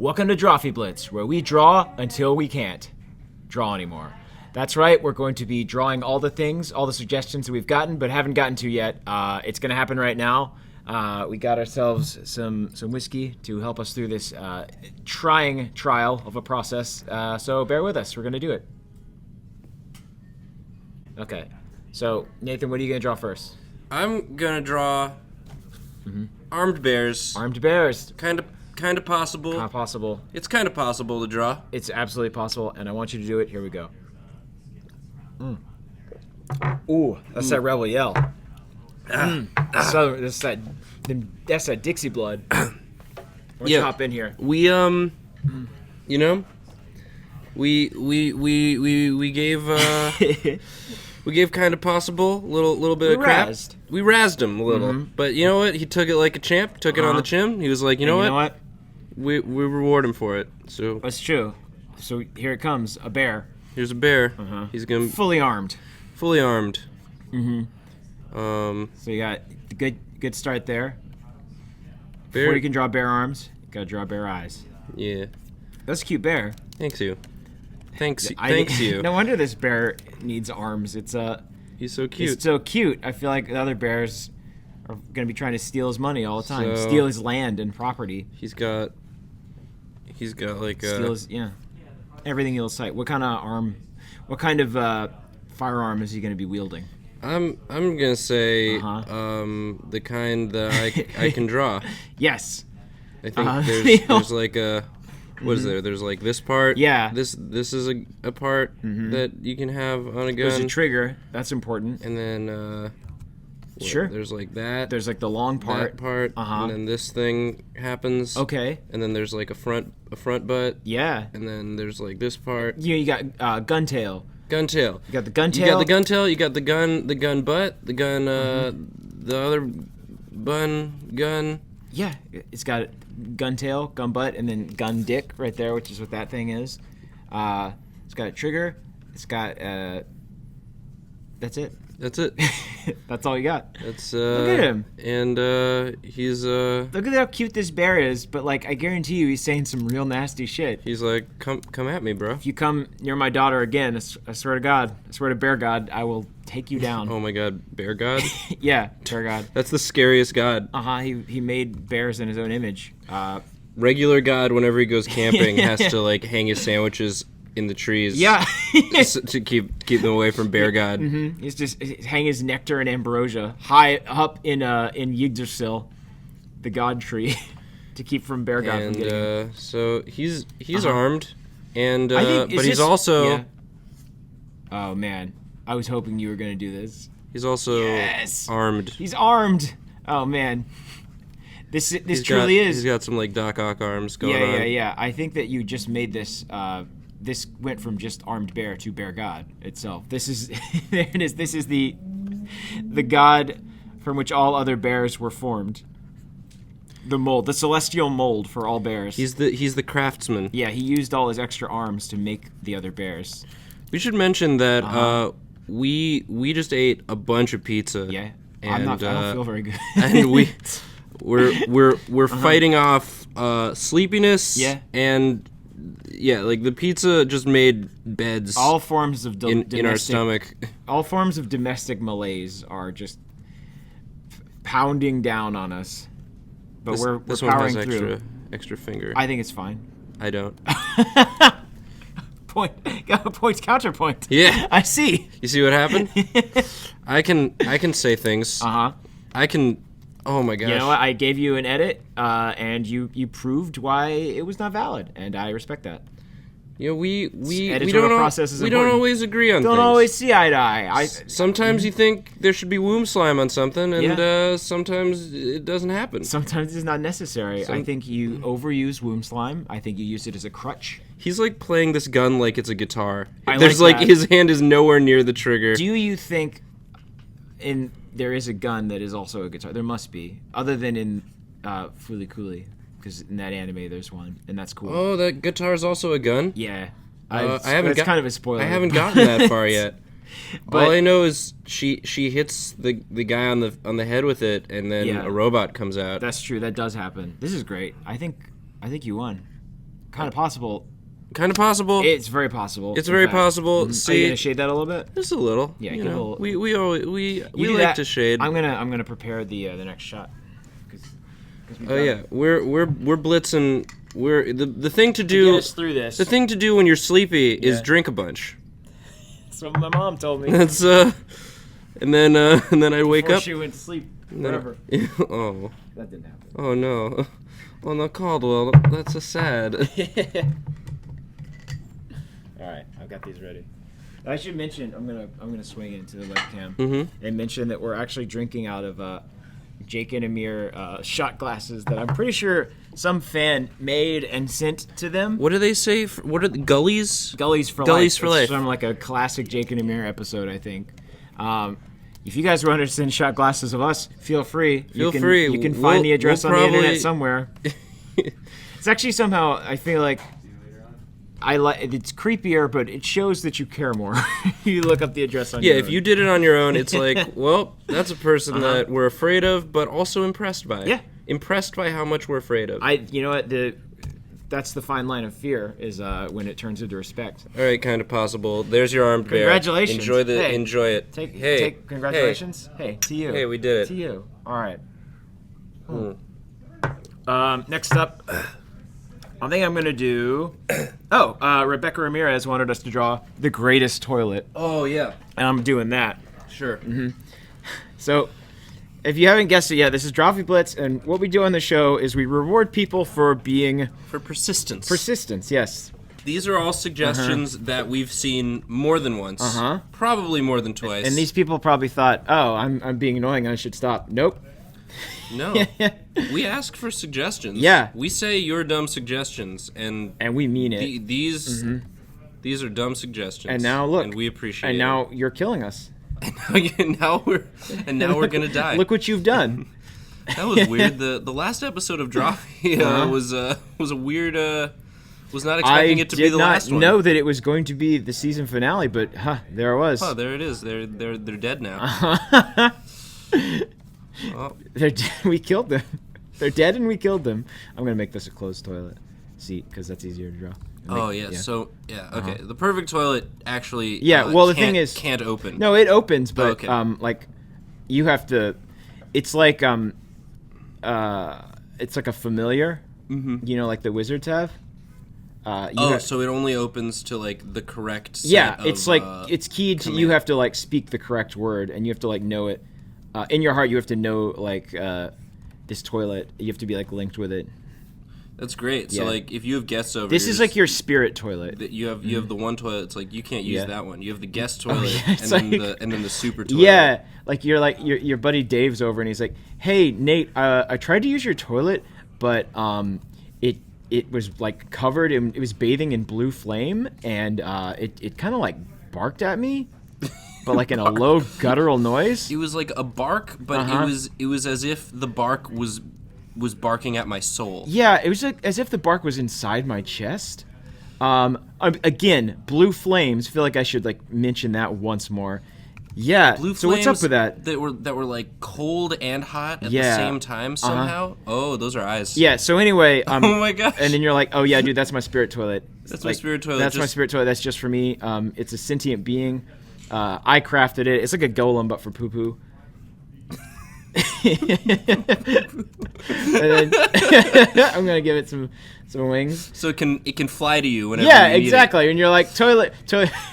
Welcome to Drawfee Blitz, where we draw until we can't draw anymore. That's right, we're going to be drawing all the things, all the suggestions that we've gotten but haven't gotten to yet. It's going to happen right now. We got ourselves some whiskey to help us through this trying trial of a process, so bear with us. We're going to do it. Okay, so Nathan, what are you going to draw first? I'm going to draw armed bears. Armed bears. Kind of possible. Not possible. It's kind of possible to draw. It's absolutely possible, and I want you to do it. Here we go. Ooh, that's that rebel yell. So that's that Dixie blood. Why don't you hop in here? We we gave kind of possible little bit of crap. We razzed him a little, but you know what? He took it like a champ. Took it on the chin. He was like, you know what? We reward him for it. So that's true. So here it comes, a bear. Here's a bear. He's gonna fully armed. Fully armed. So you got the good start there. Bear. Before you can draw bear arms, you gotta draw bear eyes. Yeah. That's a cute bear. Thanks you. Thanks you. No wonder this bear needs arms. He's so cute. It's so cute. I feel like the other bears are gonna be trying to steal his money all the time. Steal his land and property. He's got like steal his, everything he'll sight. What kind of arm? What kind of firearm is he gonna be wielding? I'm gonna say the kind that I can draw. Yes. I think there's like a what is there? There's like this part. Yeah. This is a part that you can have on a gun. There's a trigger. That's important. And then sure. There's like that. There's like the long part. That part. And then this thing happens. Okay. And then there's like a front butt. Yeah. And then there's like this part. You got gun tail. Gun tail. You got the gun tail. You got the gun tail. You got the gun butt. The gun. The other gun. Yeah, it's got gun tail, gun butt, and then gun dick right there, which is what that thing is. It's got a trigger. It's got that's it. That's it. That's all you got. That's look at him. And he's look at how cute this bear is. But like, I guarantee you, he's saying some real nasty shit. He's like, come at me, bro. If you come near my daughter again, I swear to God, I swear to Bear God, I will take you down. Oh my God, Bear God. Yeah, Bear God. That's the scariest God. He made bears in his own image. Regular God, whenever he goes camping, has to like hang his sandwiches in the trees. Yeah. To keep them away from Bear God. He's just hang his nectar and ambrosia high up in Yggdrasil, the god tree, to keep from Bear God from getting him. So he's armed, and but he's also. Yeah. Oh man, I was hoping you were gonna do this. He's also armed. He's armed. Oh man. This truly is. He's got some like Doc Ock arms going on. Yeah. I think that you just made this. This went from just armed bear to Bear God itself. This is there it is. This is the god from which all other bears were formed. The mold, the celestial mold for all bears. He's the craftsman. Yeah, he used all his extra arms to make the other bears. We should mention that we just ate a bunch of pizza. Yeah, and I don't feel very good. And we're fighting off sleepiness. Yeah. And yeah, like the pizza just made beds. All forms of in our stomach. All forms of domestic malaise are just pounding down on us. But we're powering through. Extra finger. I think it's fine. I don't. Counterpoint. Yeah. I see. You see what happened? I can say things. I can. Oh my gosh. You know what? I gave you an edit, and you proved why it was not valid, and I respect that. You know, we don't always agree on things. Don't always see eye to eye. Sometimes you think there should be womb slime on something, and sometimes it doesn't happen. Sometimes it's not necessary. I think you overuse womb slime. I think you use it as a crutch. He's like playing this gun like it's a guitar. There's his hand is nowhere near the trigger. Do you think there is a gun that is also a guitar? There must be, other than in Fooly Cooly, because in that anime there's one, and that's cool. Oh, that guitar is also a gun? Yeah. That's kind of a spoiler. I haven't gotten that far yet. But all I know is she hits the guy on the head with it, and then a robot comes out. That's true. That does happen. This is great. I think you won. Kind of possible. Kind of possible. It's very possible. It's very possible. Mm-hmm. See, are you gonna shade that a little bit? Just a little. Yeah, you give know, a little. we like that. to shade. I'm gonna prepare the next shot. Oh yeah, we're blitzing. We're the thing to do. To get us through this. The thing to do when you're sleepy is drink a bunch. That's what my mom told me. That's and then I wake Before up. she went to sleep forever. Oh. That didn't happen. Oh no. Oh no, Caldwell. That's so sad. All right, I've got these ready. I should mention I'm gonna swing it into the webcam and mention that we're actually drinking out of Jake and Amir shot glasses that I'm pretty sure some fan made and sent to them. What do they say? What are the Gullies? Gullies for Gullies life. for life. It's from like a classic Jake and Amir episode, I think. If you guys want to send shot glasses of us, feel free. Feel free. You can find the address on the internet somewhere. It's actually somehow I feel like it's creepier, but it shows that you care more. You look up the address on your own. If you did it on your own, it's like, well, that's a person that we're afraid of, but also impressed by. Yeah. Impressed by how much we're afraid of. You know what, that's the fine line of fear is when it turns into respect. All right, kind of possible. There's your armed bear. Congratulations. Enjoy it. Take congratulations. Hey, to you. Hey, we did it. To you. All right. Next up, I think I'm going to do... Rebecca Ramirez wanted us to draw the greatest toilet. Oh, yeah. And I'm doing that. Sure. Mm-hmm. So, if you haven't guessed it yet, this is Drawfee Blitz, and what we do on the show is we reward people for being... For persistence. Persistence, yes. These are all suggestions that we've seen more than once. Probably more than twice. And these people probably thought, oh, I'm being annoying, I should stop. Nope. No. We ask for suggestions. Yeah. We say your dumb suggestions, and we mean it. These are dumb suggestions. And now look. And we appreciate it. And now you're killing us. And now we're gonna die. Look what you've done. That was weird. The last episode of Drawfee was a weird. Was not expecting it to be the last one. I did not know that it was going to be the season finale, but there it was. Oh, there it is. They're dead now. Oh. We killed them. They're dead and we killed them. I'm gonna make this a closed toilet seat because that's easier to draw. Okay. The perfect toilet actually. The thing is, can't open. No, it opens, but like you have to. It's like it's like a familiar. You know, like the wizards have. So it only opens to like the correct set it's of, like it's keyed to you have to like speak the correct word and you have to like know it in your heart. You have to know like this toilet. You have to be like linked with it. That's great. So like if you have guests over, this is like your spirit toilet. You have the one toilet. It's like you can't use that one. You have the guest toilet and then the super toilet. Yeah, like your buddy Dave's over and he's like, hey Nate, I tried to use your toilet, but it was like covered and it was bathing in blue flame and it kind of like barked at me, but like in a low guttural noise. It was like a bark, but it was as if the bark was barking at my soul. Yeah, it was like as if the bark was inside my chest. Again, blue flames. I feel like I should like mention that once more. Yeah. Blue so what's up with that? That were like cold and hot at the same time somehow. Oh, those are eyes. Yeah. So anyway, oh my gosh. And then you're like, oh yeah, dude, that's my spirit toilet. That's my spirit toilet. That's my spirit toilet. That's just for me. It's a sentient being. I crafted it. It's like a golem, but for poo poo. And then I'm gonna give it some wings. So it can fly to you whenever. Yeah, you need exactly. it. And you're like toilet.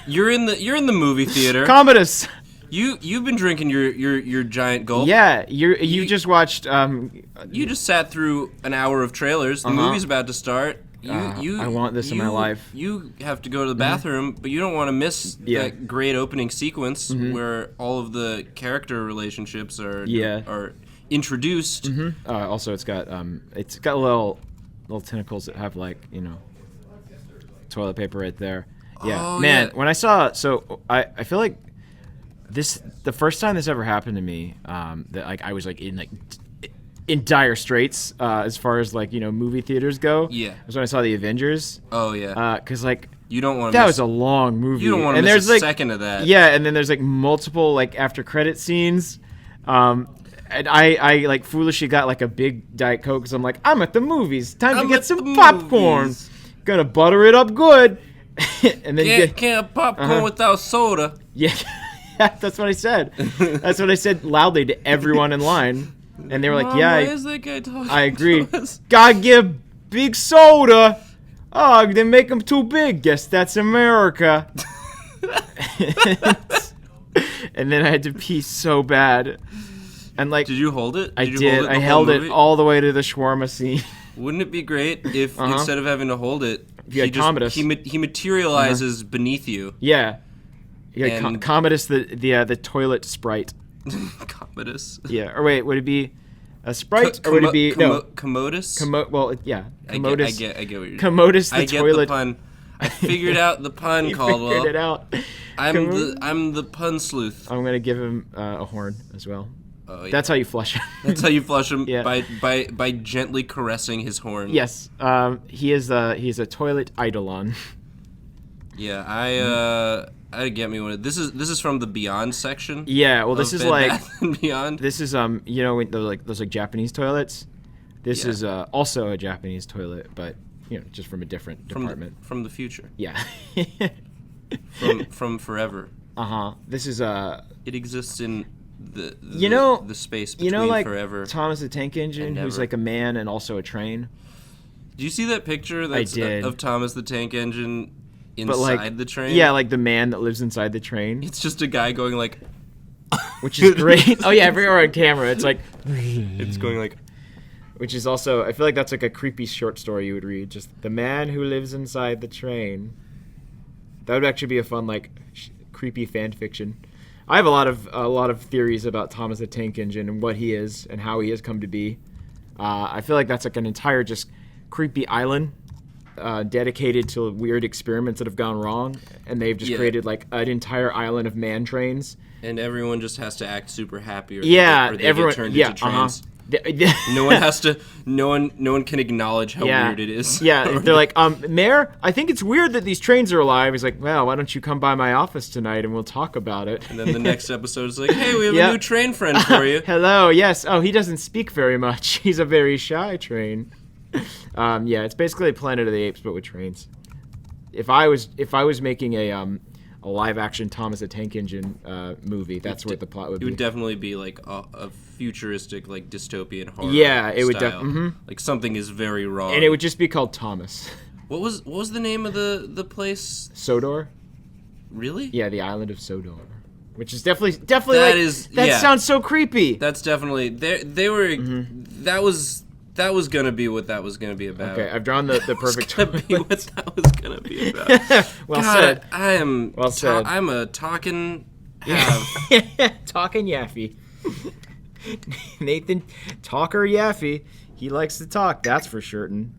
You're in the movie theater. Commodus. You've been drinking your giant gulp. Yeah, you just watched. You just sat through an hour of trailers. The movie's about to start. I want this in my life. You have to go to the bathroom, but you don't want to miss that great opening sequence where all of the character relationships are introduced. Also, it's got little tentacles that have like toilet paper right there. Yeah, when I saw I feel like the first time this ever happened to me that like I was like in dire straits as far as like movie theaters go. Yeah, was when I saw the Avengers. Oh yeah, because like you don't want that was a long movie. You don't want to miss a second of that. Yeah, and then there's like multiple like after credit scenes. And I like foolishly got like a big Diet Coke because I'm like, I'm at the movies. Time to get some popcorn. Gonna butter it up good. And then can't have popcorn without soda. Yeah, that's what I said. That's what I said loudly to everyone in line. And they were like, why is that guy talking I agree. to us? Gotta give big soda. Oh, they make them too big. Guess that's America. And then I had to pee so bad. And like, did you hold it? I did. I held it all the way to the shawarma scene. Wouldn't it be great if instead of having to hold it, he materializes beneath you? Yeah. Commodus the toilet sprite. Commodus. Yeah. Or wait, would it be a sprite or would it be Commodus? Yeah. Commodus. I get what you're saying. Commodus the toilet. I get the pun. I figured out the pun, Caldwell. Figured it out. I'm the pun sleuth. I'm gonna give him a horn as well. Oh, yeah. That's how you flush him. That's how you flush him. Yeah. by gently caressing his horn. Yes. He's a toilet eidolon. Yeah, I get me one. This is from the Beyond section. Yeah, well, this is Bed like Bath & Beyond. This is those Japanese toilets. This is also a Japanese toilet, but just from a different department. From the future. Yeah. from forever. This is It exists in the space between forever. Thomas the Tank Engine, who's like a man and also a train. Do you see that picture of Thomas the Tank Engine inside the train? Yeah, like the man that lives inside the train. It's just a guy going like, which is great. Oh yeah, everywhere on camera, it's like, it's going like, which is also, I feel like that's like a creepy short story you would read. Just the man who lives inside the train. That would actually be a fun creepy fan fiction. I have a lot of theories about Thomas the Tank Engine and what he is and how he has come to be. I feel like that's like an entire just creepy island dedicated to weird experiments that have gone wrong, and they've just created like an entire island of man trains. And everyone just has to act super happy, or everyone get turned into trains. No one can acknowledge how weird it is. Yeah, they're like, Mayor, I think it's weird that these trains are alive. He's like, well, why don't you come by my office tonight and we'll talk about it. And then the next episode is like, hey, we have a new train friend for you. Hello, yes. Oh, he doesn't speak very much. He's a very shy train. It's basically Planet of the Apes, but with trains. If I was making a live action Thomas the Tank Engine movie, that's what the plot would be. It would definitely be like a futuristic, like dystopian horror. Yeah, it would definitely. Like something is very wrong. And it would just be called Thomas. What was the name of the place? Sodor. Really? Yeah, the island of Sodor, which is definitely that sounds so creepy. That's definitely they were. That was gonna be what that was gonna be about. Okay, I've drawn the perfect. Gonna be what that was gonna be about. Well said. I am. Well said. I'm a talking. Talking Yaffee. Nathan, talker Yaffee. He likes to talk. That's for certain.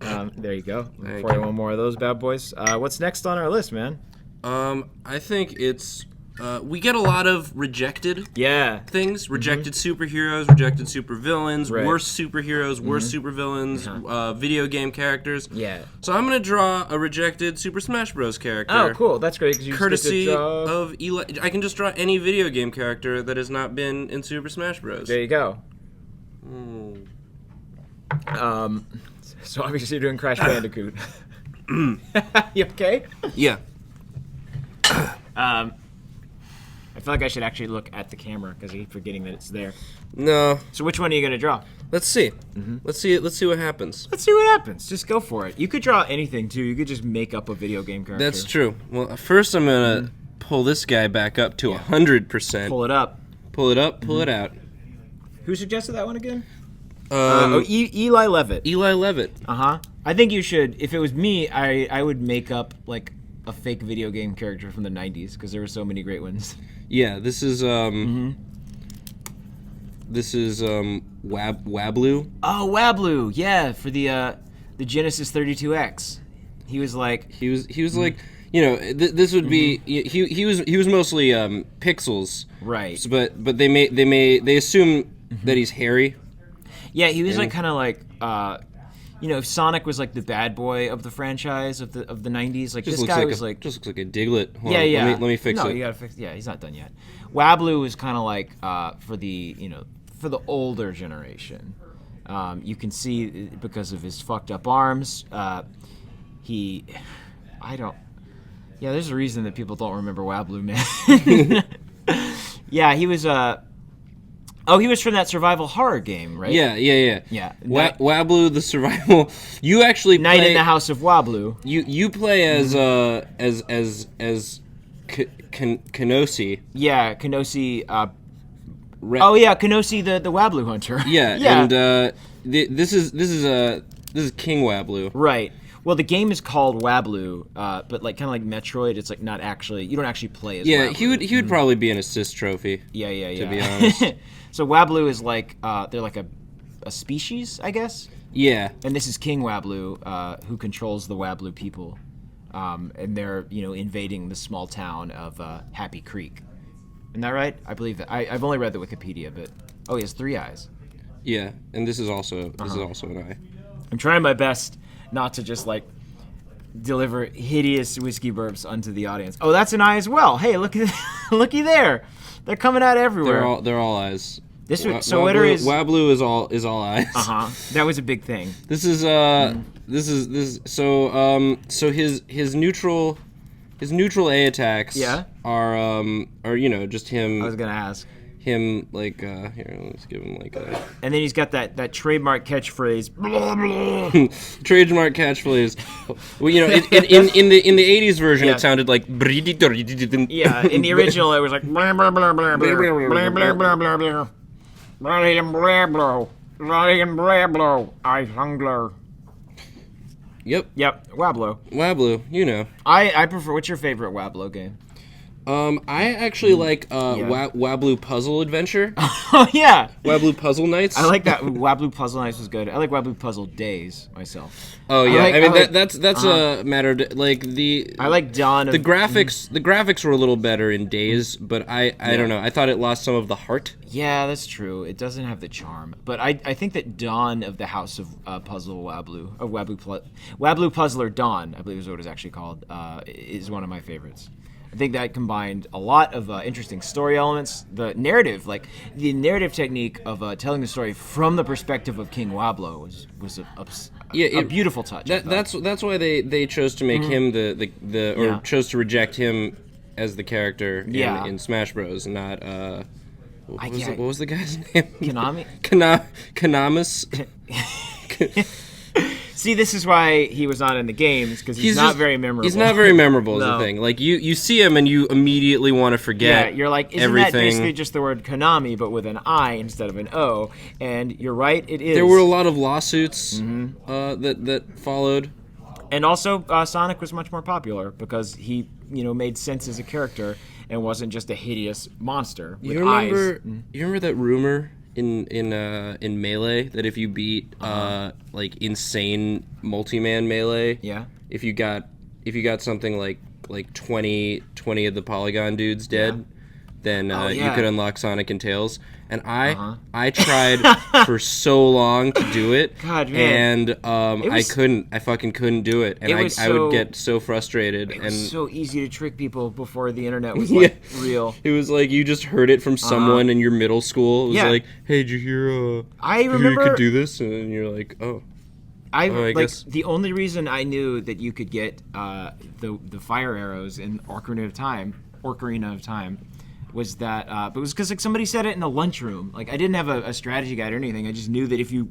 There you go. Pour you one more of those bad boys. What's next on our list, man? I think it's. We get a lot of rejected things. Rejected superheroes, rejected supervillains, worst superheroes, worst supervillains, video game characters. Yeah. So I'm going to draw a rejected Super Smash Bros. Character. Oh, cool. That's great. Courtesy of Eli. I can just draw any video game character that has not been in Super Smash Bros. There you go. So obviously you're doing Crash Bandicoot. You okay? Yeah. I feel like I should actually look at the camera because I keep forgetting that it's there. No. So which one are you gonna draw? Let's see. Let's see what happens. Let's see what happens. Just go for it. You could draw anything too. You could just make up a video game character. That's true. Well, first I'm gonna pull this guy back up to 100%. Pull it up. Pull it up. Pull it out. Who suggested that one again? Eli Levitt. Eli Levitt. I think you should. If it was me, I would make up like a fake video game character from the 90s because there were so many great ones. Yeah, this is Wablu. Oh, Wablu, yeah, for the Genesis 32X. He was like like, this would be he was mostly pixels, right? So, but they assume that he's hairy. Yeah, he was like kind of like Sonic was like the bad boy of the franchise of the 90s. Like this guy was like just looks like a Diglett. Hold on, let me fix it. No, you gotta fix. Yeah, he's not done yet. Wablu is kind of like for the older generation. You can see because of his fucked up arms. Yeah, there's a reason that people don't remember Wablu, man. Yeah, he was he was from that survival horror game, right? Yeah. Yeah. Wablu the survival. You actually Night play, in the House of Wablu. You play as Kenosi. Yeah, Kenosi. Kenosi the Wablu hunter. Yeah. And this is King Wablu. Right. Well, the game is called Wablu, but like kind of like Metroid. It's like not actually. You don't actually play as. Yeah, Wablu. he would probably be an assist trophy. Yeah. To be honest. So Wablu is like they're like a species, I guess. Yeah. And this is King Wablu, who controls the Wablu people, and they're invading the small town of Happy Creek. Isn't that right? I believe that. I've only read the Wikipedia, but he has 3 eyes. Yeah, and this is also an eye. I'm trying my best not to just like deliver hideous whiskey burps onto the audience. Oh, that's an eye as well. Hey, looky there. They're coming out everywhere. They're all eyes. Wablu is all eyes. That was a big thing. This is his neutral A attacks. Yeah. Are just him. I was gonna ask. Him like here, let's give him like a. And then he's got that trademark catchphrase. Trademark catchphrase. Well, in the 80s version, it sounded like. Yeah, in the original, it was like. Yep. Wablu. I prefer. What's your favorite Wablu game? I actually like Wablu Puzzle Adventure. Oh yeah, Wablu Puzzle Nights. I like that. Wablu Puzzle Nights was good. I like Wablu Puzzle Days myself. Oh yeah, that's a matter of, like I like Dawn. The graphics were a little better in Days, but I don't know. I thought it lost some of the heart. Yeah, that's true. It doesn't have the charm. But I think that Dawn of the House of Puzzle Wablu, of Wablu Puzzler Dawn, I believe is what it's actually called, is one of my favorites. I think that combined a lot of interesting story elements. The narrative technique of telling the story from the perspective of King Wablu was a beautiful touch. That's why they chose to make him or chose to reject him as the character in Smash Bros. Not what was the guy's name? Kanamis. See, this is why he was not in the games, because he's not very memorable. He's not very memorable is the thing. Like, you see him and you immediately want to forget. Yeah, you're like, isn't that basically just the word Konami, but with an I instead of an O? And you're right, it is. There were a lot of lawsuits that followed. And also, Sonic was much more popular because he, made sense as a character and wasn't just a hideous monster with eyes. You remember that rumor in Melee that if you beat like insane multi-man Melee, if you got something like 20 of the Polygon dudes dead, then you could unlock Sonic and Tails. And I tried for so long to do it. God, man. And I fucking couldn't do it. And I would get so frustrated. It was so easy to trick people before the internet was real. It was like you just heard it from someone in your middle school. It was like, hey, did you hear I remember you could do this? And then you're like, oh. I guess the only reason I knew that you could get the fire arrows in Ocarina of Time was that, but it was because somebody said it in the lunchroom. Like, I didn't have a strategy guide or anything. I just knew that if you,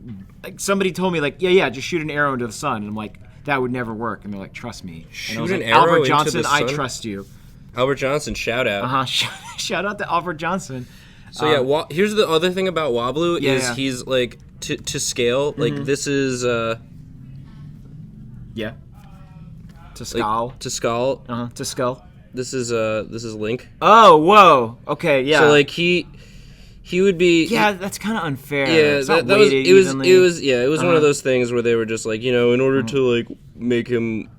somebody told me just shoot an arrow into the sun. And I'm like, that would never work. And they're like, trust me. And I was like, Albert Johnson, I trust you. Albert Johnson, shout out. Shout out to Albert Johnson. So here's the other thing about Wablu is he's like to scale. Like this is to skull. To skull. To skull. This is Link. Oh, whoa. Okay, yeah. So like he would be. Yeah, that's kind of unfair. Yeah, it was one of those things where they were just like, in order to like make him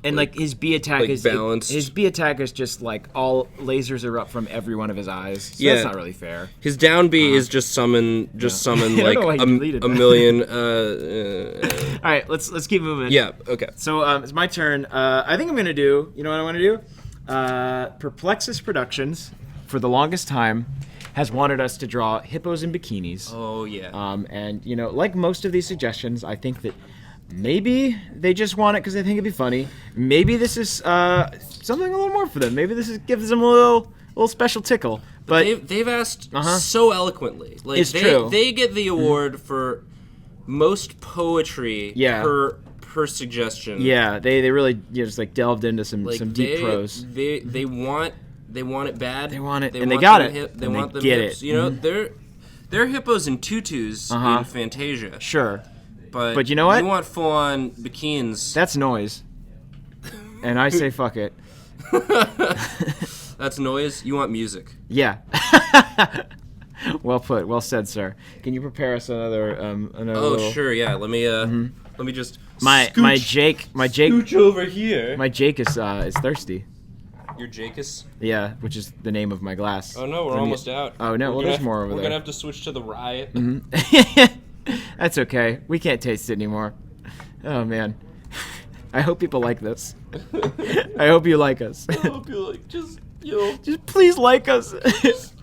and like his B attack is balanced. His B attack is just like all lasers erupt from every one of his eyes. So that's not really fair. His down B is just summon like a million. All right, let's keep moving. Yeah. Okay. So it's my turn. I think I'm gonna do. You know what I want to do? Perplexus Productions, for the longest time, has wanted us to draw hippos in bikinis. Oh yeah. And like most of these suggestions, I think that Maybe they just want it because they think it'd be funny. Maybe this is something a little more for them. Maybe this gives them a little special tickle. But they've asked so eloquently. Like it's true. They get the award for most poetry per suggestion. Yeah, they really just like delved into some deep prose. They want it bad. They want it, and they got it. They want them get hips. it. You know, they're hippos in tutus in Fantasia. Sure. But you know what? You want full-on bikinis. That's noise. And I say fuck it. That's noise. You want music. Yeah. Well put. Well said, sir. Can you prepare us another sure. Yeah. Let me just my Jake scooch over here. My Jake is thirsty. Your Jake is? Yeah, which is the name of my glass. Oh no, we're almost out. Oh no, there's more over there. We're gonna have to switch to the rye. That's okay. We can't taste it anymore. Oh man. I hope people like this. I hope you like us. I hope you like just please like us. Just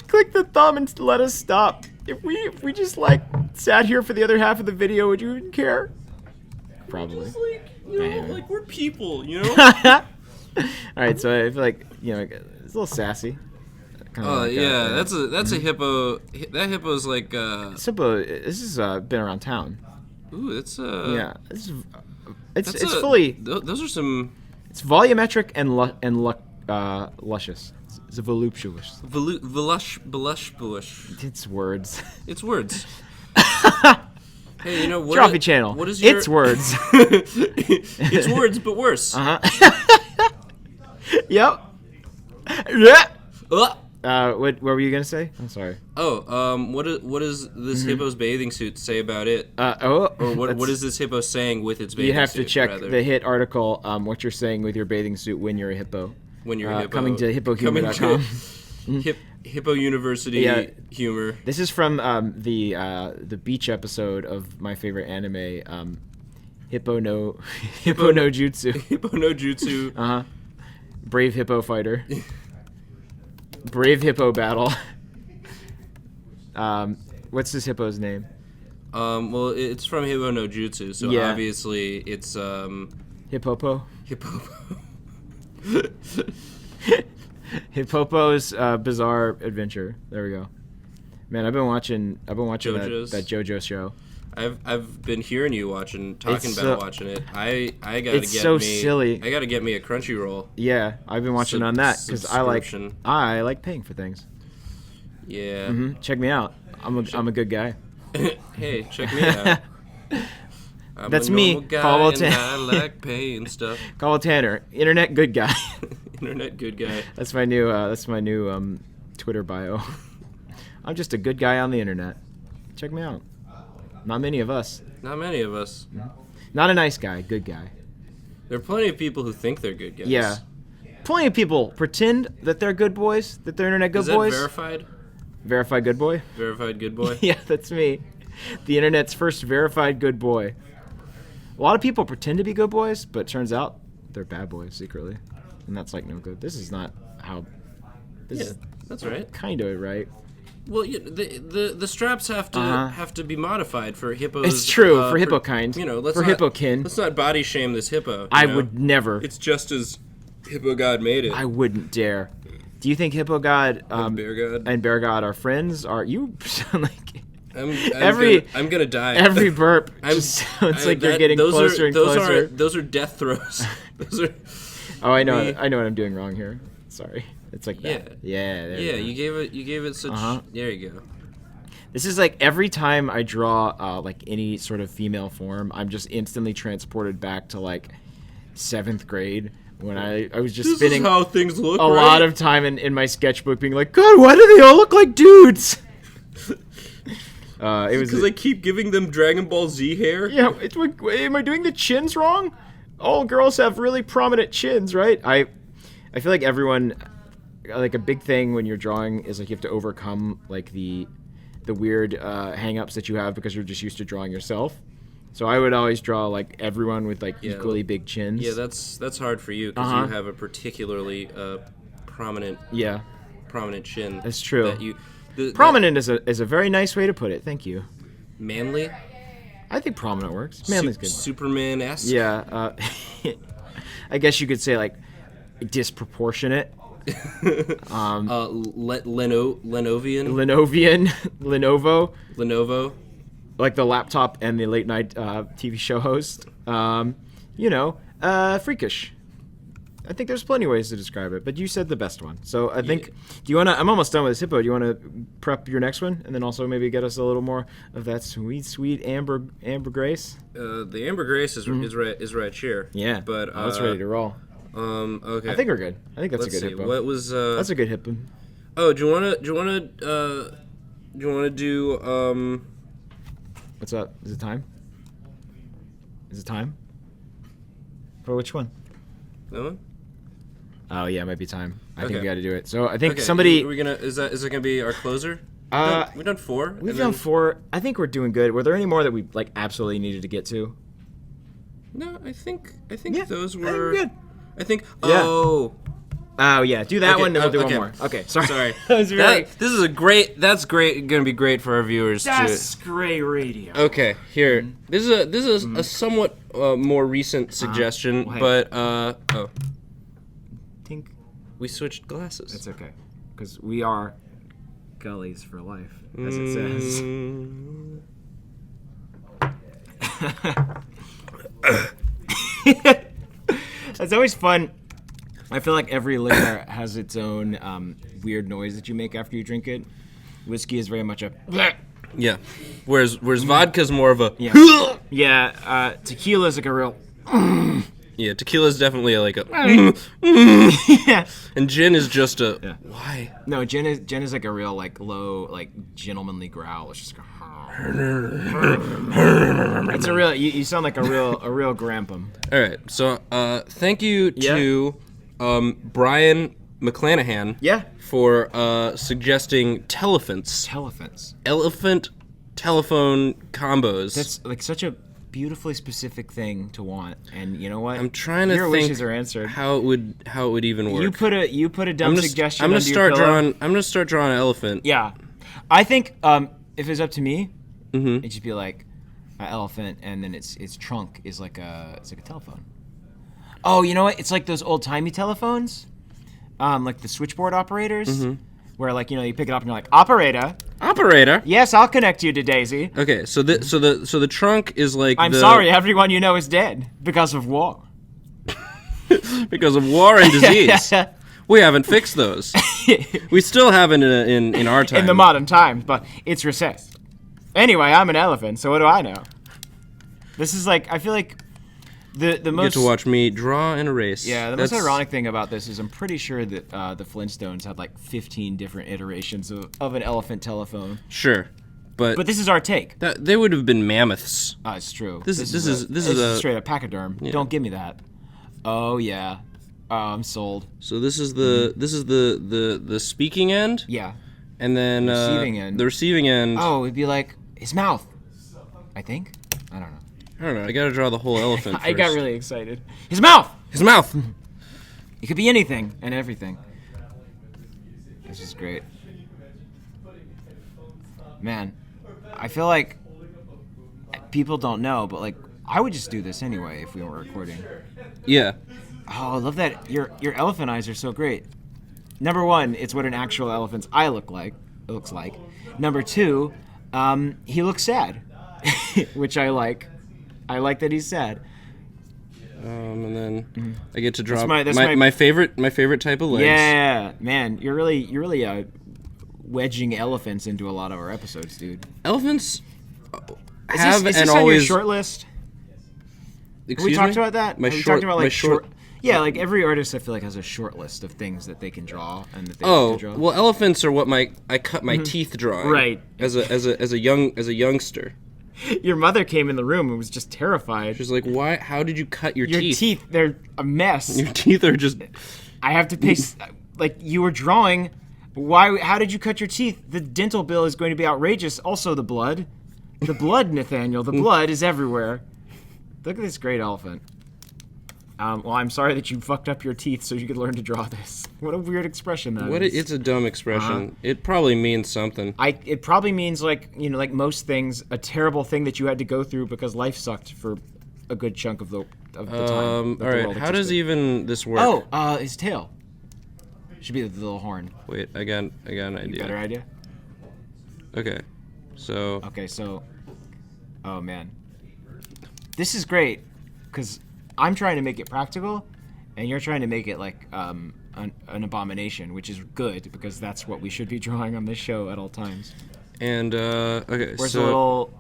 click the thumb and let us stop. If we just like sat here for the other half of the video, would you even care? Probably. Just like we're people, you know? All right, so I feel like it's a little sassy. That's a hippo. That hippo's like. Hippo. This has been around town. Ooh, it's yeah. It's fully. Those are some. It's volumetric and luscious. It's voluptuous. Voluptuous. It's words. It's words. Hey, Drawfee channel. What is your... It's words. It's words, but worse. Yep. Yeah. What were you gonna say? I'm sorry. What does this hippo's bathing suit say about it? Or what is this hippo saying with its bathing suit? You have to check the hit article. What you're saying with your bathing suit when you're a hippo. When you're a hippo. Coming to hippohumor.com. Hippo University humor. This is from the beach episode of my favorite anime, Hippo no Jutsu. Hippo no Jutsu. Brave hippo fighter. Brave hippo battle. What's this hippo's name? Well, it's from Hippo no Jutsu, so obviously it's Hippopo. Hippopo. Hippopo's Bizarre Adventure. There we go. Man, I've been watching that JoJo show. I've been hearing you talking about watching it. I gotta it's so silly. I gotta get me a Crunchyroll. Yeah, I've been watching on that because I like paying for things. Yeah. Check me out. I'm a good guy. Hey, check me out. That's me. Caldwell Tanner. I like paying stuff. Caldwell Tanner, internet good guy. Internet good guy. That's my new Twitter bio. I'm just a good guy on the internet. Check me out. Not many of us. Not many of us. Not a nice guy, good guy. There are plenty of people who think they're good guys. Yeah. Plenty of people pretend that they're good boys, that they're internet good boys. Is that verified? Verified good boy? Verified good boy? Yeah, that's me. The internet's first verified good boy. A lot of people pretend to be good boys, but it turns out they're bad boys secretly. And that's like no good. This is not how... That's right. Kind of right. Well, the straps have to be modified for hippos. It's true for hippo kind. Let's for not, hippokin. Let's not body shame this hippo. I would never. It's just as Hippo God made it. I wouldn't dare. Do you think Hippo God and Bear God are friends? Are you sound like I'm gonna die. Every burp sounds like you're getting closer and closer. Those are death throes. Those are. Oh, I know what I'm doing wrong here. Sorry. It's like that. Yeah. You gave it such. There you go. This is like every time I draw like any sort of female form, I'm just instantly transported back to like 7th grade when I was just spending how things look, a lot of time in my sketchbook being like, God, why do they all look like dudes? It was because I keep giving them Dragon Ball Z hair. Yeah, am I doing the chins wrong? All girls have really prominent chins, right? I feel like everyone, like a big thing when you're drawing is like you have to overcome like the weird hang-ups that you have because you're just used to drawing yourself. So I would always draw like everyone with like equally big chins. Yeah, that's hard for you because you have a particularly prominent chin. That's true. Prominent is a very nice way to put it. Thank you. Manly? I think prominent works. Manly's good. Superman-esque. Yeah. I guess you could say like disproportionate. Lenovo. Like the laptop and the late night TV show host. Freakish. I think there's plenty of ways to describe it, but you said the best one. So I think, do you want to, I'm almost done with this hippo. Do you want to prep your next one? And then also maybe get us a little more of that sweet, sweet amber grace? The amber grace is right here. Yeah, but it's ready to roll. Okay. I think we're good. I think that's a good hippo. What was, that's a good hippo. Oh, do you want to do, What's up? Is it time? For which one? That one? Oh yeah, it might be time. I think we got to do it. So I think Is that gonna be our closer? We've done 4. We've done 4. I think we're doing good. Were there any more that we like absolutely needed to get to? No, I think those were good. I think Oh yeah, do that one and we'll do one more. Okay, sorry. That's gonna be great for our viewers. That's great radio. Okay, here. This is a somewhat more recent suggestion, but Tink. We switched glasses. It's okay, because we are gullies for life, as it says. It's always fun. I feel like every liquor has its own weird noise that you make after you drink it. Whiskey is very much a yeah, whereas vodka's more of a tequila is like a real yeah. Tequila is definitely like a yeah. And gin is just a why? No, gin is like a real like low like gentlemanly growl. It's just like it's a real you sound like a real grandpa. All right, so thank you to Brian McClanahan for suggesting telephants. Elephant telephone combos. That's like such a beautifully specific thing to want, and you know what? I'm trying to Your think wishes are answered. How it would even work. You put a dumb suggestion. I'm gonna start drawing an elephant. Yeah, I think if it's up to me, it'd just be like an elephant, and then its trunk is like a telephone. Oh, you know what? It's like those old-timey telephones, like the switchboard operators, where like you pick it up and you're like, operator. Yes, I'll connect you to Daisy. Okay, so the trunk is like. I'm sorry, everyone you know is dead because of war. Because of war and disease. We haven't fixed those. We still haven't in our time. In the modern times, but it's recessed. Anyway, I'm an elephant, so what do I know? This is like I feel like. The most, you get to watch me draw and erase. Yeah, the most ironic thing about this is I'm pretty sure that the Flintstones had like 15 different iterations of an elephant telephone. Sure, but this is our take. They would have been mammoths. It's true. This is a straight up pachyderm. Yeah. Don't give me that. Oh yeah, I'm sold. So this is the speaking end. Yeah, and then the receiving end. Oh, it'd be like his mouth. I think. I don't know. I gotta draw the whole elephant first. I got really excited. His mouth! It could be anything and everything. This is great. Man, I feel like people don't know, but like I would just do this anyway if we weren't recording. Yeah. Oh, I love that. Your elephant eyes are so great. Number 1, it's what an actual elephant's eye looks like. Number 2, he looks sad, which I like. I like that he's sad. And then I get to draw my favorite type of legs. Yeah, man, you're really wedging elephants into a lot of our episodes, dude. Elephants have is this on your short list? Excuse we talked about that. We talked about short. Yeah, like every artist I feel like has a short list of things that they can draw and that they have to draw. Well, elephants are what I cut my teeth drawing. Right. As a youngster. Your mother came in the room and was just terrified. She was like, "Why? How did you cut your teeth? Your teeth, they're a mess. Your teeth are just." I have to pay. Like you were drawing. Why? How did you cut your teeth? The dental bill is going to be outrageous. Also, the blood, Nathaniel. The blood is everywhere. Look at this great elephant. Well, I'm sorry that you fucked up your teeth so you could learn to draw this. What a weird expression that is. It's a dumb expression. It probably means something. It probably means, like, you know, like most things, a terrible thing that you had to go through because life sucked for a good chunk of the time. All right, how does even this work? Oh, his tail. Should be the little horn. Wait, I got an idea. Better idea? Okay, so... Oh, man. This is great, because I'm trying to make it practical, and you're trying to make it, like, an abomination, which is good, because that's what we should be drawing on this show at all times. And, okay, Where's the little...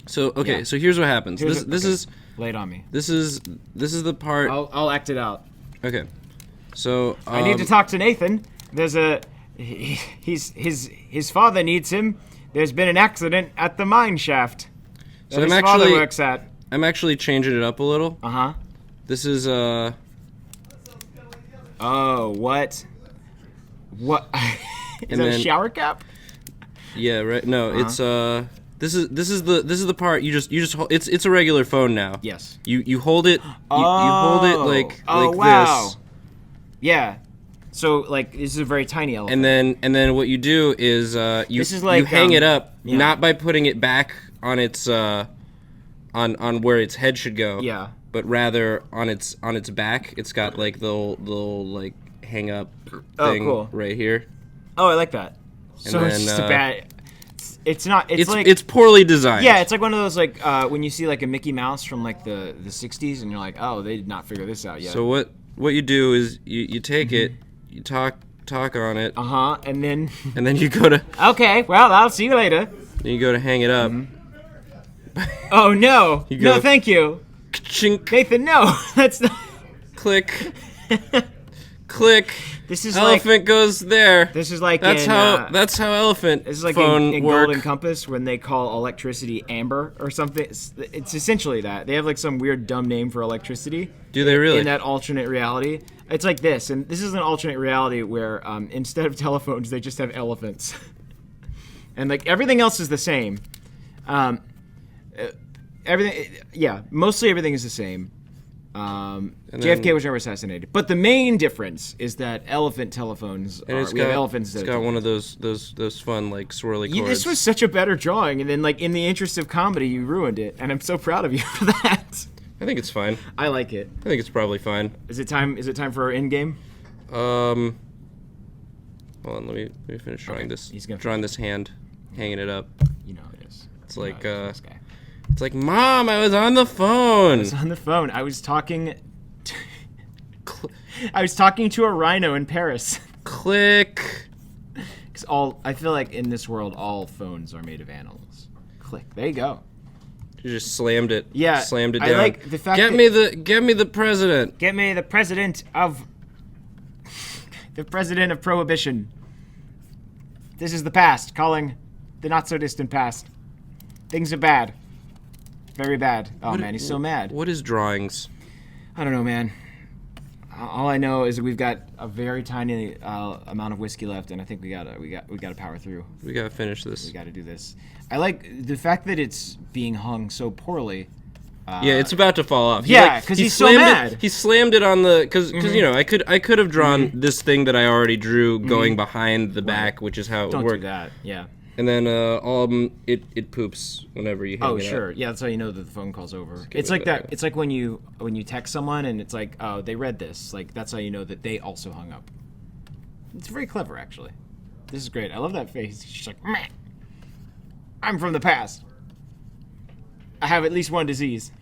So, okay, yeah. So here's what happens. This is... Lay it on me. This is the part... I'll act it out. Okay. So, I need to talk to Nathan. There's his father needs him. There's been an accident at the mine shaft that his father works at. I'm actually changing it up a little. Uh-huh. This is, Oh, what? What? Is that a shower cap? Yeah, right. No, it's, This is the part you just hold, it's a regular phone now. Yes. You hold it. You hold it like wow. this. Yeah. So, like, this is a very tiny elephant. And then what you do is you hang it up, not by putting it back on its on where its head should go. Yeah. But rather on its back. It's got like the little like hang up thing right here. Oh, I like that. And so then, it's just a bad. It's not. It's poorly designed. Yeah, it's like one of those like when you see like a Mickey Mouse from like the 60s, and you're like, oh, they did not figure this out yet. So what you do is you take it, you talk on it. And then you go to. Okay, well, I'll see you later. Then you go to hang it up. Oh no! No, thank you. Chink. Nathan, no, that's not. Click. Click. This is elephant goes there. This is like that's how elephant. This is like phone in work. Golden Compass when they call electricity amber or something. It's essentially that. They have like some weird dumb name for electricity. Do they really? In that alternate reality, it's like this, and this is an alternate reality where instead of telephones, they just have elephants, and like everything else is the same. Mostly everything is the same. JFK was never assassinated, but the main difference is that elephant telephones we have elephants. It's got one of those fun like swirly cords. This was such a better drawing, and then like in the interest of comedy, you ruined it, and I'm so proud of you for that. I think it's fine. I like it. I think it's probably fine. Is it time for our end game? Hold on, let me finish drawing this. He's drawing this hand, hanging it up. You know it is. It's like It's like, Mom, I was on the phone. I was talking to a rhino in Paris. Click. Because I feel like in this world, all phones are made of animals. Click. There you go. You just slammed it. Yeah. Slammed it down. I like the fact Get me the president. Get me the president of Prohibition. This is the past, calling the not so distant past. Things are bad. Very bad. Oh, man, he's so mad. What is drawings? I don't know, man. All I know is that we've got a very tiny amount of whiskey left, and I think we gotta power through. We gotta finish this. We gotta do this. I like the fact that it's being hung so poorly. Yeah, it's about to fall off. Because he's so mad. He slammed it on the because you know I could have drawn this thing that I already drew going behind the back, which is how it worked. Don't do that. Yeah. And then it poops whenever you hang it up. Oh, sure. Yeah, that's how you know that the phone call's over. It's like that. It's like when you text someone and it's like, oh, they read this. Like, that's how you know that they also hung up. It's very clever, actually. This is great. I love that face. She's like, meh. I'm from the past. I have at least one disease.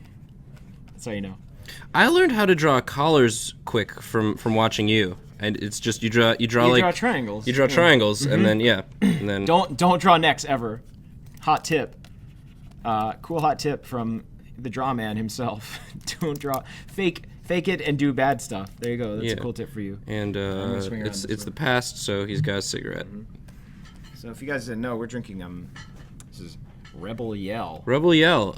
That's how you know. I learned how to draw collars quick from watching you. And it's just you draw triangles. You draw triangles, and then and then don't draw necks ever. Hot tip. Cool hot tip from the draw man himself. Don't draw fake it and do bad stuff. There you go. That's a cool tip for you. And it's the past, so he's got a cigarette. So if you guys didn't know, we're drinking this is Rebel Yell. Rebel Yell.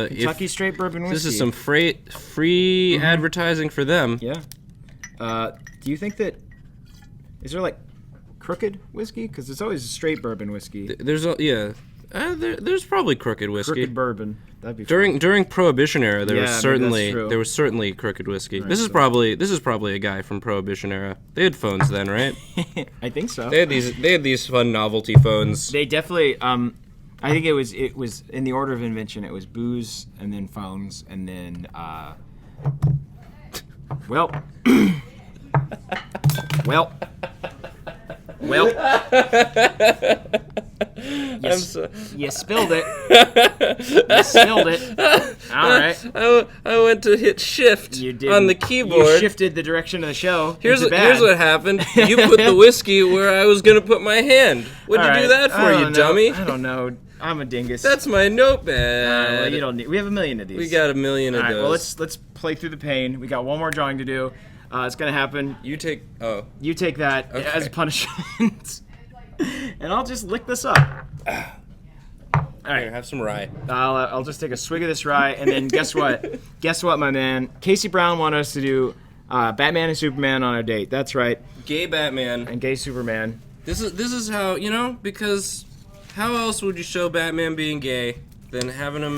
Kentucky straight bourbon whiskey. This is some free advertising for them. Yeah. Do you think that is there like crooked whiskey? Because it's always straight bourbon whiskey. There's There's probably crooked whiskey. Crooked bourbon. That'd be during Prohibition era. There was certainly crooked whiskey. Right, this is probably a guy from Prohibition era. They had phones then, right? I think so. They had these fun novelty phones. They definitely. I think it was in the order of invention. It was booze, and then phones, and then well. You spilled it. You spilled it. All right. I went to hit shift on the keyboard. You shifted the direction of the show. Here's what happened. You put the whiskey where I was going to put my hand. What'd you do that for, you dummy? I don't know. I'm a dingus. That's my notepad. Well, you don't need. We have a million of these. We got a million of those. Well, let's play through the pain. We got one more drawing to do. It's gonna happen. You take that as a punishment, and I'll just lick this up. All right, here, have some rye. I'll just take a swig of this rye, and then guess what? Guess what, my man? Casey Brown wanted us to do Batman and Superman on a date. That's right. Gay Batman and gay Superman. This is how, because how else would you show Batman being gay than having a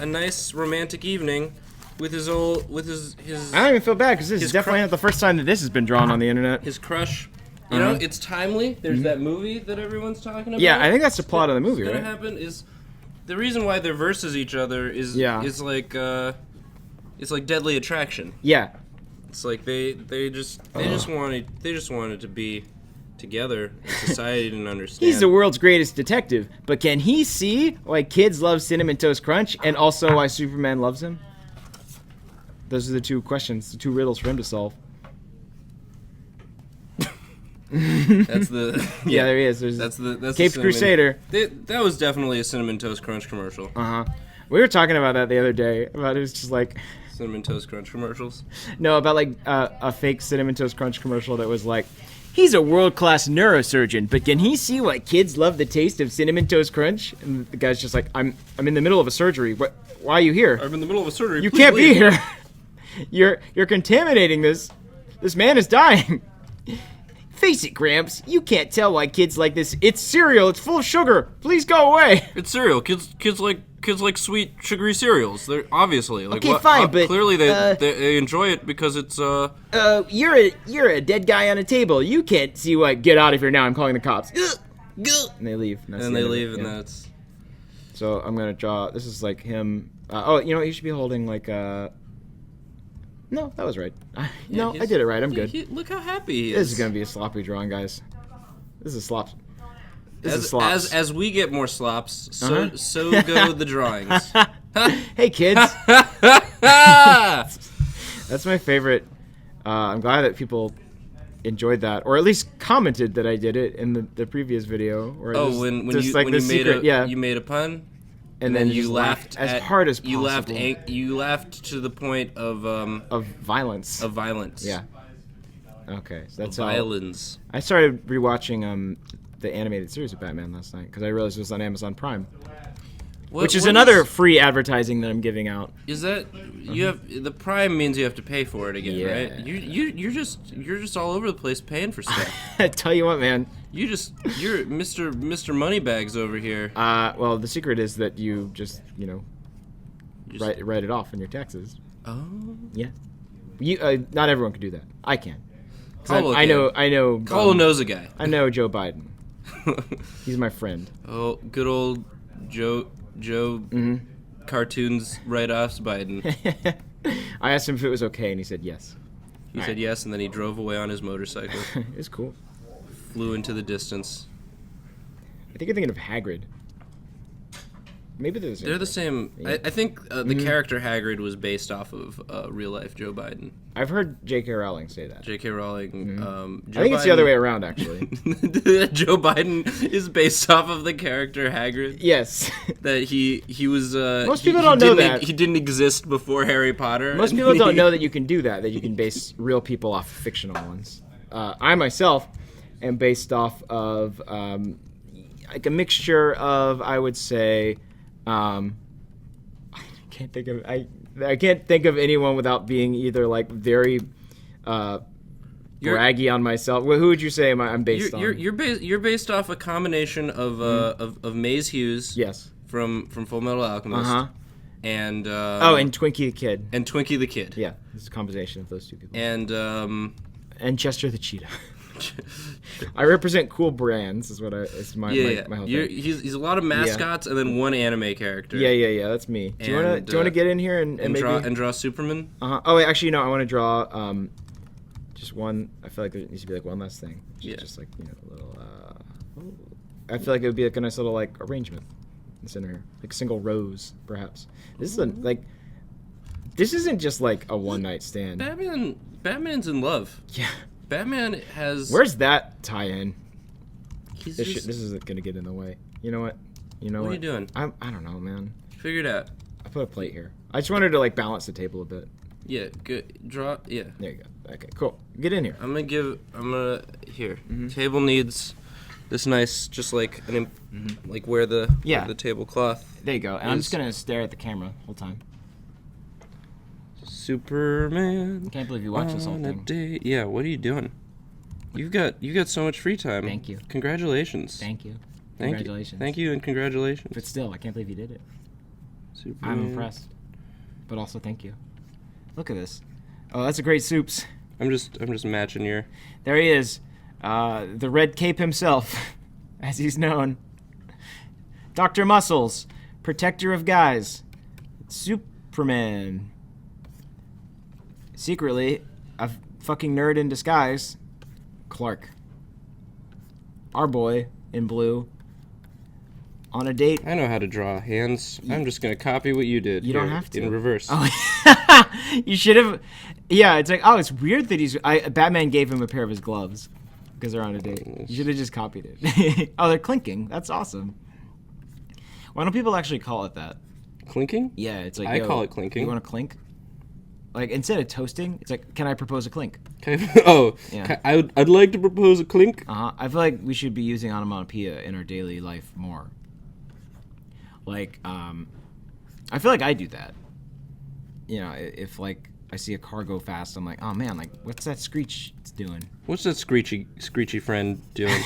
nice romantic evening with his I don't even feel bad because this is definitely not the first time that this has been drawn on the internet. His crush. You know, it's timely. There's that movie that everyone's talking about. Yeah, I think that's the plot of the movie, right? What's gonna happen is the reason why they're versus each other is like Deadly Attraction. Yeah. It's like they just wanted to be together, and society didn't understand. He's the world's greatest detective, but can he see why kids love Cinnamon Toast Crunch and also why Superman loves him? Those are the two questions, the two riddles for him to solve. That's the there he is. That's Caped Crusader. That was definitely a Cinnamon Toast Crunch commercial. We were talking about that the other day. About it was just like Cinnamon Toast Crunch commercials. No, about like a fake Cinnamon Toast Crunch commercial that was like, he's a world-class neurosurgeon, but can he see why kids love the taste of Cinnamon Toast Crunch? And the guy's just like, I'm in the middle of a surgery. Why are you here? I'm in the middle of a surgery. You can't be here. You're contaminating this. This man is dying. Face it, Gramps. You can't tell why kids like this. It's cereal. It's full of sugar. Please go away. It's cereal. Kids like sweet, sugary cereals. They're obviously like. Okay, fine, but clearly they enjoy it because it's You're a dead guy on a table. You can't see why. Get out of here now. I'm calling the cops. And they leave. And they leave, and that's. So I'm gonna draw. This is like him. He should be holding like No, that was right. I did it right. I'm good. Look how happy he is. This is gonna be a sloppy drawing, guys. This is a slop. As we get more slops, so go the drawings. Hey, kids. That's my favorite. I'm glad that people enjoyed that, or at least commented that I did it in the previous video. Or when you made a pun. And then you laughed as hard as possible. You laughed to the point of violence. Of violence. Yeah. Okay, so that's violence. I started rewatching the animated series of Batman last night because I realized it was on Amazon Prime, which is another free advertising that I'm giving out. Is that you have the Prime means you have to pay for it again, right? You're just all over the place paying for stuff. I tell you what, man. You're Mr. Moneybags over here. Well, the secret is that you just write it off in your taxes. Oh. Yeah. You not everyone can do that. I can. I know. Caldwell knows a guy. I know Joe Biden. He's my friend. Oh, good old Joe. Cartoons write-offs Biden. I asked him if it was okay, and he said yes. He said yes, and then he drove away on his motorcycle. It's cool. Flew into the distance. I think you're thinking of Hagrid. Maybe they're the same. Yeah. I think the character Hagrid was based off of real-life Joe Biden. I've heard J.K. Rowling say that. J.K. Rowling. I think it's the other way around, actually. Joe Biden is based off of the character Hagrid. Yes. That he was. Most people don't know that. He didn't exist before Harry Potter. Most people don't know that you can do that. That you can base real people off fictional ones. I myself am based off of like a mixture of, I would say. I can't think of anyone without being either like very braggy on myself. Who would you say I'm based on? You're based off a combination of Maze Hughes. Yes. From Full Metal Alchemist. And and Twinkie the Kid. And Twinkie the Kid. Yeah, it's a combination of those two people. And Chester the Cheetah. I represent cool brands. Is what it's my whole thing. He's a lot of mascots and then one anime character. Yeah. That's me. Do you want to get in here and maybe draw Superman? Oh, wait, actually, no. I want to draw just one. I feel like there needs to be like one last thing. Just like a little. I feel like it would be like a nice little like arrangement in the center here, like single rose, perhaps. This is This isn't just like a one night stand. Batman's in love. Yeah. Batman has. Where's that tie-in? This is gonna get in the way. You know what? What are you doing? I don't know, man. Figure it out. I put a plate here. I just wanted to like balance the table a bit. Yeah. Good. Draw. Yeah. There you go. Okay. Cool. Get in here. I'm gonna here. Mm-hmm. Table needs this nice, just like like where the tablecloth. There you go. And I'm just gonna stare at the camera the whole time. Superman. I can't believe you watched this whole thing. Yeah, what are you doing? You've got so much free time. Thank you. Congratulations. Thank you. Congratulations. Thank you and congratulations. But still, I can't believe you did it. Superman. I'm impressed. But also thank you. Look at this. Oh, that's a great soups. I'm just matching your. There he is. The red cape himself, as he's known. Dr. Muscles, protector of guys. Superman. Secretly, a fucking nerd in disguise, Clark. Our boy in blue. On a date. I know how to draw hands. I'm just gonna copy what you did. You don't have to. In reverse. Oh. You should have. Yeah, it's like, oh, it's weird that Batman gave him a pair of his gloves because they're on a date. You should have just copied it. Oh, they're clinking. That's awesome. Why don't people actually call it that? Clinking? Yeah, it's like, I call it clinking. You want to clink? Like, instead of toasting, it's like, can I propose a clink? Yeah. I'd like to propose a clink. I feel like we should be using onomatopoeia in our daily life more. Like, I feel like I do that. If, like, I see a car go fast, I'm like, oh, man, like, what's that screech doing? What's that screechy friend doing?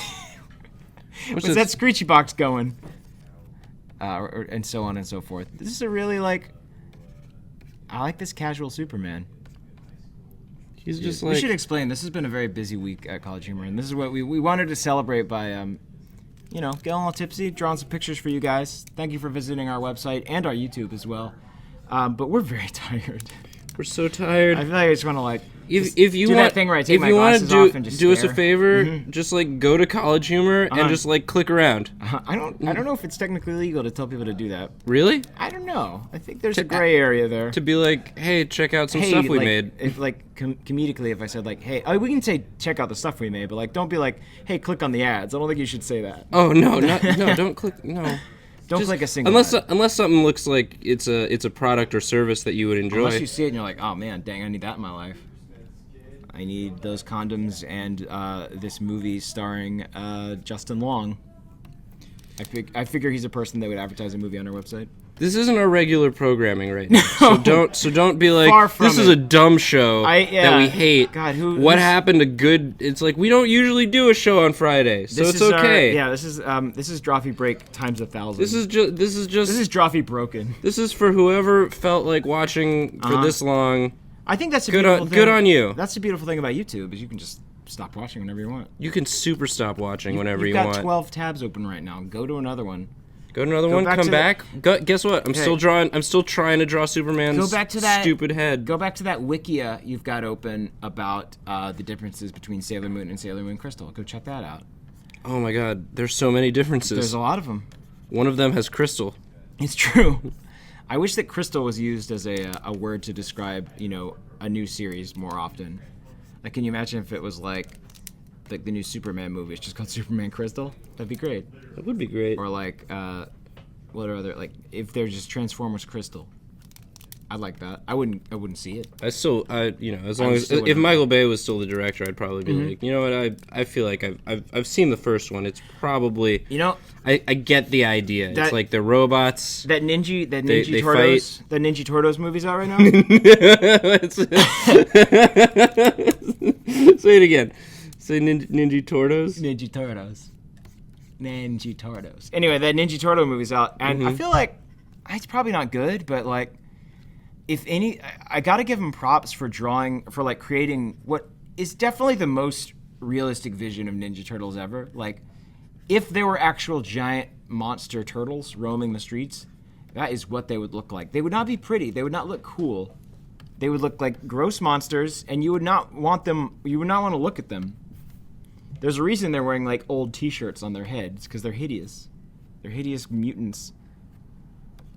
what's that screechy box going? And so on and so forth. This is a really, like... I like this casual Superman. He's just like... We should explain. This has been a very busy week at College Humor, and this is what we wanted to celebrate by, getting a little tipsy, drawing some pictures for you guys. Thank you for visiting our website and our YouTube as well. But we're very tired. We're so tired. I feel like I just want to, like... If you want, that thing where I take my glasses off and just do us stare. a favor, just like go to College Humor and just like click around. I don't know if it's technically legal to tell people to do that. Really? I don't know. I think there's a gray area there. To be like, hey, check out some stuff we made. If comedically, if I said like, hey, we can say check out the stuff we made, but like, don't be like, hey, click on the ads. I don't think you should say that. Oh no, don't click. No. Don't click a single ad. Unless something looks like it's a product or service that you would enjoy. Unless you see it and you're like, oh man, dang, I need that in my life. I need those condoms and this movie starring Justin Long. I figure he's a person that would advertise a movie on our website. This isn't our regular programming right now, so don't be like, this is a dumb show that we hate. God, what happened to good? It's like we don't usually do a show on Friday, so it's okay. This is Drawfee break times 1,000. This is Drawfee broken. This is for whoever felt like watching for this long. I think that's a beautiful thing. Good on you. That's the beautiful thing about YouTube is you can just stop watching whenever you want. You can super stop watching whenever you want. You've got 12 tabs open right now. Go to another one. Go to another one. Come back. Guess what? I'm still drawing. I'm still trying to draw Superman's stupid head. Go back to that wikia you've got open about the differences between Sailor Moon and Sailor Moon Crystal. Go check that out. Oh my God, there's so many differences. There's a lot of them. One of them has crystal. It's true. I wish that crystal was used as a word to describe, a new series more often. Like, can you imagine if it was like the new Superman movie is just called Superman Crystal? That'd be great. That would be great. Or like, what are other, like, if they're just Transformers Crystal. I'd like that. I wouldn't see it. As long as if Michael Bay was still the director, I'd probably be like, you know what? I feel like I've seen the first one. It's probably I get the idea. It's like the robots. That Ninja Turtles movie's out right now. Say it again. Say Ninja Turtles. Ninja Turtles. Ninja Turtles. Anyway, that Ninja Turtle movie's out, and I feel like it's probably not good, but like, if any, I gotta give him props for creating what is definitely the most realistic vision of Ninja Turtles ever. Like, if there were actual giant monster turtles roaming the streets, that is what they would look like. They would not be pretty. They would not look cool. They would look like gross monsters, and you would not want them. You would not want to look at them. There's a reason they're wearing like old T-shirts on their heads, because they're hideous. They're hideous mutants.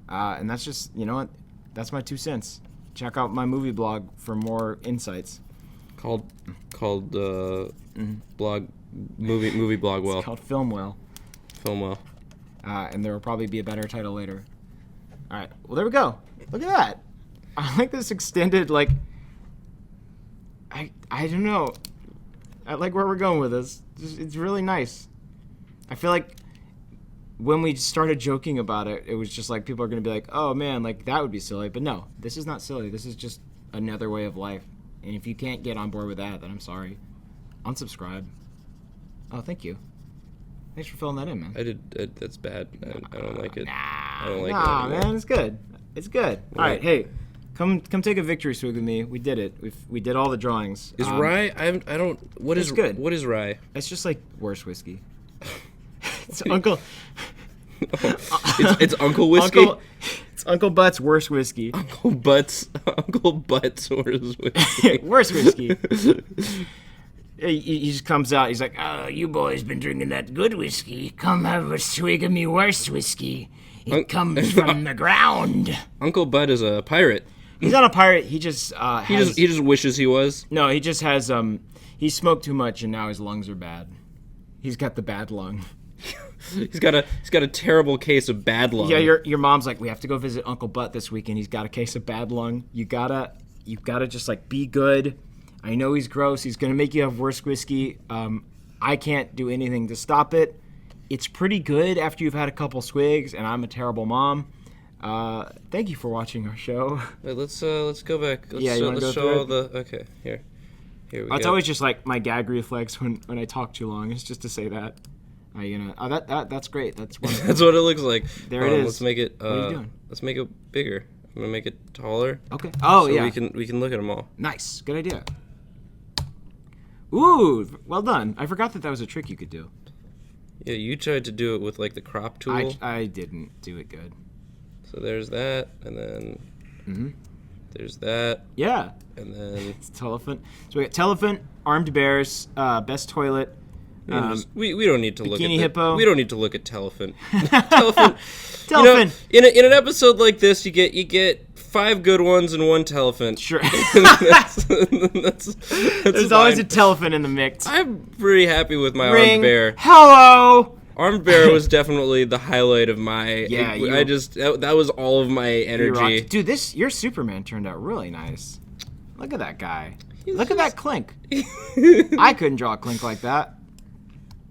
And that's just, you know what? That's my 2 cents. Check out my movie blog for more insights. Called blog movie blog well. It's called Film Well. Film Well. And there will probably be a better title later. All right. Well, there we go. Look at that. I like this extended, like, I don't know. I like where we're going with this. It's really nice. I feel like when we started joking about it, it was just like people are going to be like, oh, man, like, that would be silly. But no, this is not silly. This is just another way of life. And if you can't get on board with that, then I'm sorry. Unsubscribe. Oh, thank you. Thanks for filling that in, man. I did. That's bad. I don't like it. I don't like it. Man, it's good. It's good. All right, hey, come take a victory swig with me. We did it. We did all the drawings. Is rye? I don't. What is good? What is rye? It's just like worse whiskey. It's Uncle. It's Uncle Whiskey. It's Uncle Butt's worst whiskey. Uncle Butt's worst whiskey. Worst whiskey. He just comes out. He's like, "Oh, you boys been drinking that good whiskey. Come have a swig of me worst whiskey. It comes from the ground." Uncle Butt is a pirate. He's not a pirate. He just he just wishes he was. No, he just has he smoked too much and now his lungs are bad. He's got the bad lung. He's got a terrible case of bad lung. Yeah, your mom's like, we have to go visit Uncle Butt this weekend. He's got a case of bad lung. You gotta just like be good. I know he's gross. He's gonna make you have worse whiskey. I can't do anything to stop it. It's pretty good after you've had a couple swigs, and I'm a terrible mom. Thank you for watching our show. Wait, let's go back. Let's show the. Okay, here we go. It's always just like my gag reflex when I talk too long. It's just to say that. That's great. That's wonderful. That's what it looks like. There it is. Let's make it. What are you doing? Let's make it bigger. I'm gonna make it taller. Okay. Oh, so yeah. We can look at them all. Nice. Good idea. Ooh, well done. I forgot that was a trick you could do. Yeah, you tried to do it with like the crop tool. I didn't do it good. So there's that, and then there's that. Yeah. And then it's Telephant. So we got Telephant, Armed Bears, Best Toilet. We don't need to look at Bikini Hippo. We don't need to look at Telephant. Telephant. Telephant. You know, in an episode like this, you get 5 good ones and 1 Telephant. Sure. that's There's always a Telephant in the mix. I'm pretty happy with my Ring. Armed Bear. Hello. Armed Bear was definitely the highlight of my. Yeah, that was all of my energy. Dude, your Superman turned out really nice. Look at that guy. Look at that Clink. I couldn't draw a Clink like that.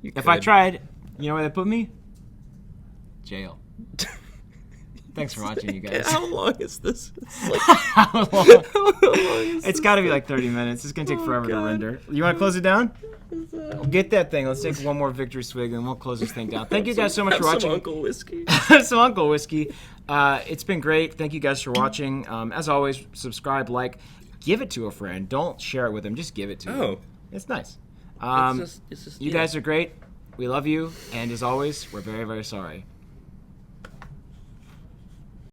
If I tried, you know where they put me? Jail. Thanks for watching, you guys. How long is this? How long it's got to be like 30 minutes. It's going to take forever to render. You want to close it down? Get that thing. Let's take one more victory swig and we'll close this thing down. Thank you guys so much for watching. Some Uncle Whiskey. Some Uncle Whiskey. It's been great. Thank you guys for watching. As always, subscribe, like, give it to a friend. Don't share it with them. Just give it to them. It's nice. You guys are great. We love you. And as always, we're very, very sorry.